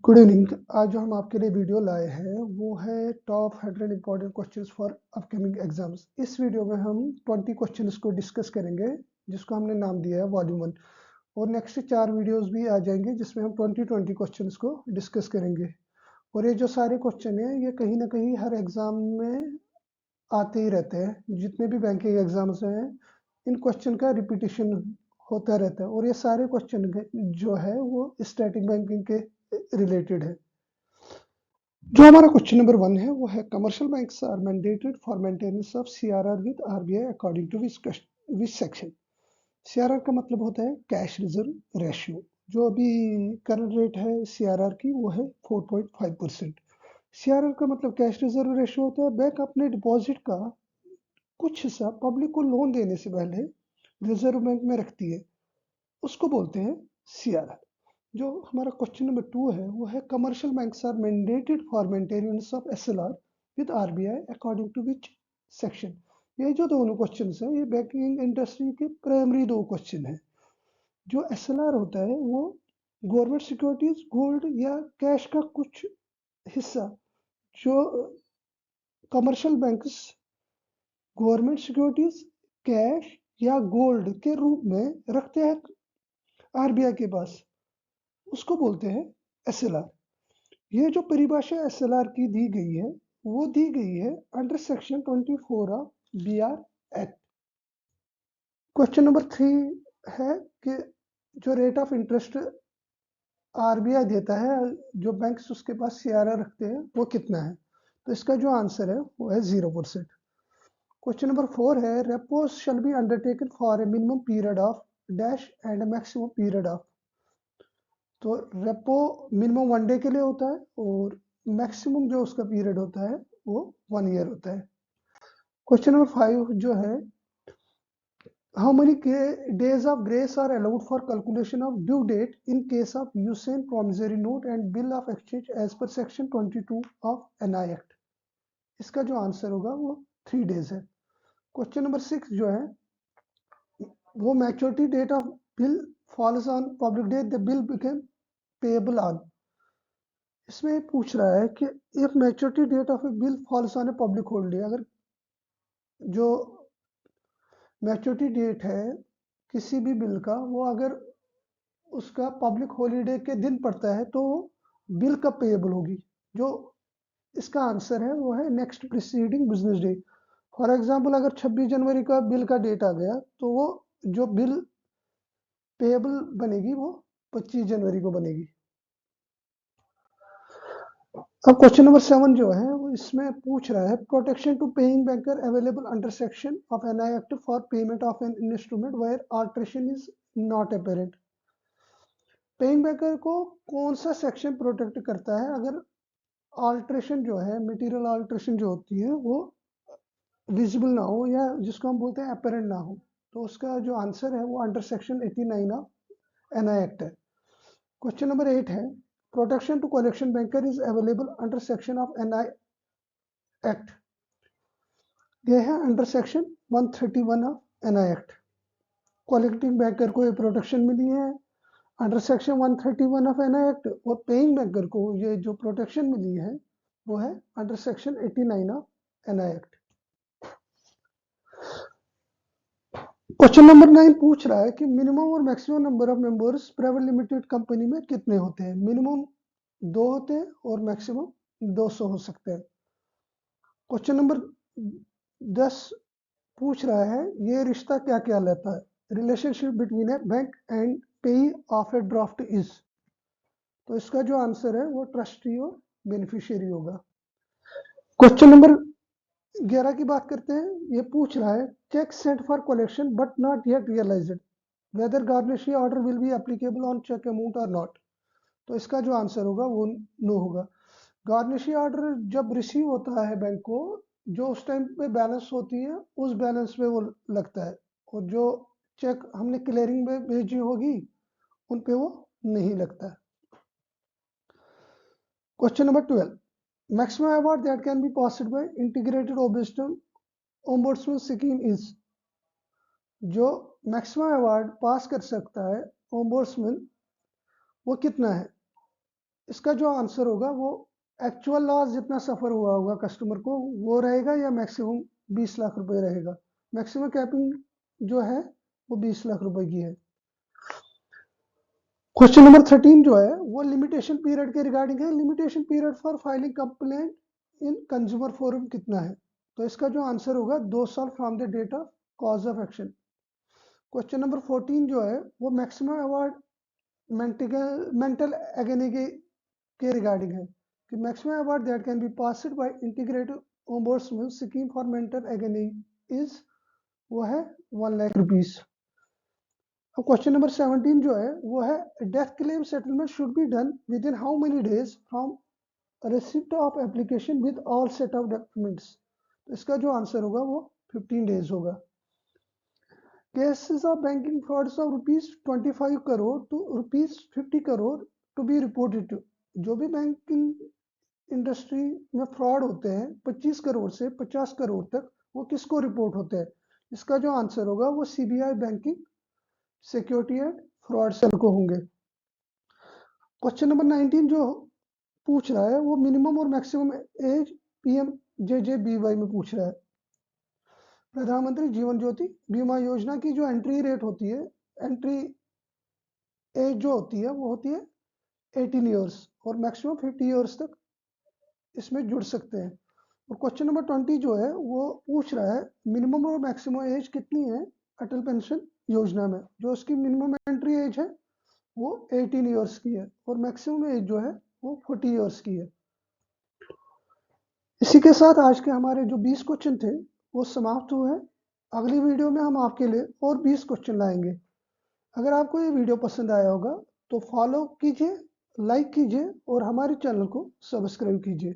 Good evening. आज जो हम आपके लिए वीडियो लाए हैं वो है top 100 important questions for upcoming exams. इस वीडियो में हम 20 क्वेश्चंस को डिस्कस करेंगे जिसको हमने नाम दिया है वॉल्यूम 1। और नेक्स्ट 4 वीडियोस भी आ जाएंगे जिसमें हम 20 क्वेश्चंस को डिस्कस करेंगे। और ये जो सारे क्वेश्चन हैं ये कहीं ना कहीं हर एग्जाम में आते ही रहते हैं। जितने भी बैंकिंग एग्जाम्स हैं इन क्वेश्चन का रिपीटिशन होता रहता है और ये सारे क्वेश्चन जो है वो स्टैटिक बैंकिंग के रिलेटेड है। जो हमारा क्वेश्चन नंबर 1 है वो है commercial banks are mandated for maintenance of CRR with RBI according to which section. CRR का मतलब होता है कैश रिजर्व रेशियो। जो अभी करंट रेट है सीआरआर की वो है 4.5%। सीआरआर का मतलब कैश रिजर्व रेशियो होता है बैंक अपने डिपॉजिट का कुछ हिस्सा पब्लिक को लोन देने से पहले रिजर्व बैंक में रखती है, उसको बोलते हैं सीआरआर। जो हमारा क्वेश्चन नंबर 2 है वो है commercial banks are mandated for maintenance of SLR with RBI according to which section. ये जो दोनों क्वेश्चन हैं ये बैंकिंग इंडस्ट्री के प्राइमरी 2 क्वेश्चन हैं। जो एसएलआर होता है वो गवर्नमेंट सिक्योरिटीज, गोल्ड या कैश का कुछ हिस्सा जो commercial banks government securities, cash या गोल्ड के रूप में रखते हैं आरबीआई के पास, उसको बोलते हैं एसएलआर। ये जो परिभाषा एसएलआर की दी गई है वो दी गई है under section 24 of BR act. Question number 3 है कि जो रेट ऑफ इंटरेस्ट आरबीआई देता है जो बैंक्स उसके पास सीआरआर रखते हैं वो कितना है। तो इसका जो आंसर है वो है 0%। क्वेश्चन नंबर 4 है repos shall be undertaken for a minimum period of dash and maximum period of. तो रेपो मिनिमम 1 डे के लिए होता है और मैक्सिमम जो उसका पीरियड होता है वो 1 ईयर होता है। क्वेश्चन नंबर 5 जो है how many days of grace are allowed for calculation of due date in case of usance promissory note and bill of exchange as per section 22 of NI act. इसका जो answer होगा वो 3 days है। Question number 6 जो है वो maturity date of bill falls on public date the bill became payable on. इसमें पूछ रहा है कि if maturity date of a bill falls on a public holiday, अगर जो मैच्योरिटी डेट है किसी भी बिल का वो अगर उसका पब्लिक हॉलिडे के दिन पड़ता है तो बिल कब पेएबल होगी। जो इसका आंसर है वो है next preceding business day. For example अगर 26 जनवरी का बिल का डेट आ गया तो वो जो बिल पेएबल बनेगी वो 25 जनवरी को बनेगी। अब क्वेश्चन नंबर 7 जो है वो इसमें पूछ रहा है protection to paying banker available under section of NI act for payment of an instrument where alteration is not apparent. Paying banker को कौन सा सेक्शन प्रोटेक्ट करता है अगर अल्टरेशन जो है मटेरियल अल्टरेशन जो होती है वो विजिबल ना हो या जिसको हम बोलते हैं अपेरेंट ना हो। तो उसका जो आंसर है वो under section 89 of NI act है। क्वेश्चन नंबर 8 है protection to collection banker is available under section of NI act. ये है under section 131 of NI act. Collecting banker को ये प्रोटेक्शन मिली है under section 131 of NI act और paying banker को ये जो प्रोटेक्शन मिली है वो है under section 89 of NI act. Question number 9 पूछ रहा है कि मिनिमम और maximum number of members private limited company में कितने होते हैं। मिनिमम 2 होते हैं और मैक्सिमम 200 हो सकते हैं। क्वेश्चन नंबर 10 पूछ रहा है ये रिश्ता क्या क्या लेता है। Relationship between A bank and पेई ऑफ ए ड्राफ्ट इज। तो इसका जो आंसर है वो ट्रस्टी और बेनिफिशियरी होगा। क्वेश्चन नंबर 11 की बात करते हैं। ये पूछ रहा है cheque sent for collection but not yet realised whether garnishee order will be applicable on cheque amount और नॉट। तो इसका जो आंसर होगा वो नो होगा। गार्निशी ऑर्डर जब रिसीव होता है बैंक को जो उस टाइम पे बैलेंस होती है उस बैलेंस पे वो लगता है और जो चेक हमने क्लियरिंग में भेजी होगी उन पे वो नहीं लगता है। Question number 12 maximum award that can be passed by integrated ombudsman scheme is. जो मैक्सिमम अवार्ड पास कर सकता है ओम्बुड्समैन वो कितना है। इसका जो आंसर होगा वो एक्चुअल लॉस जितना सफ़र हुआ होगा कस्टमर को वो रहेगा या मैक्सिमम 20 लाख रुपए रहेगा। मैक्सिमम कैपिंग जो है वो 20 लाख रुपए की है। क्वेश्चन नंबर 13 जो है वो लिमिटेशन पीरियड के रिगार्डिंग है। Limitation period for filing complaint in consumer forum कितना है? तो इसका जो आंसर होगा 2 साल from the date of cause of action. Question number 14 जो है वो मैक्सिमम अवार्ड मेंटल एगनी के रिगार्डिंग है कि maximum award that can be passed by integrated ombudsman scheme for mental agony is वो है 1 लाख रुपीस। अब क्वेश्चन नंबर 17 जो है वो है death claim settlement should be done within how many days from receipt of application with all set of documents. तो इसका जो आंसर होगा वो 15 डेज होगा। Cases of banking frauds of ₹25 crore to ₹50 crore to be reported. जो भी banking industry में fraud होते हैं 25 करोड़ से 50 करोड़ तक वो किसको रिपोर्ट होते हैं? इसका जो आंसर होगा वो CBI banking security and fraud cell को होंगे। क्वेश्चन नंबर 19 जो पूछ रहा है वो मिनिमम और मैक्सिमम एज PMJJBY में पूछ रहा है। प्रधानमंत्री जीवन ज्योति बीमा योजना की जो एंट्री रेट होती है, एंट्री एज जो होती है वो होती है 18 ईयर्स और मैक्सिमम 50 ईयर्स तक इसमें जुड़ सकते हैं। और क्वेश्चन नंबर 20 जो है वो पूछ रहा है मिनिमम और मैक्सिमम एज कितनी है अटल पेंशन योजना में। जो उसकी मिनिमम एंट्री एज है वो 18 ईयर्स की है और मैक्सिमम एज जो है वो 40 ईयर्स की है। इसी के साथ आज के हमारे जो 20 क्वेश्चन थे वो समाप्त हुए हैं। अगली वीडियो में हम आपके लिए और 20 क्वेश्चन लाएंगे। अगर आपको ये वीडियो पसंद आया होगा तो फॉलो कीजिए, लाइक कीजिए और हमारे चैनल को सब्सक्राइब कीजिए।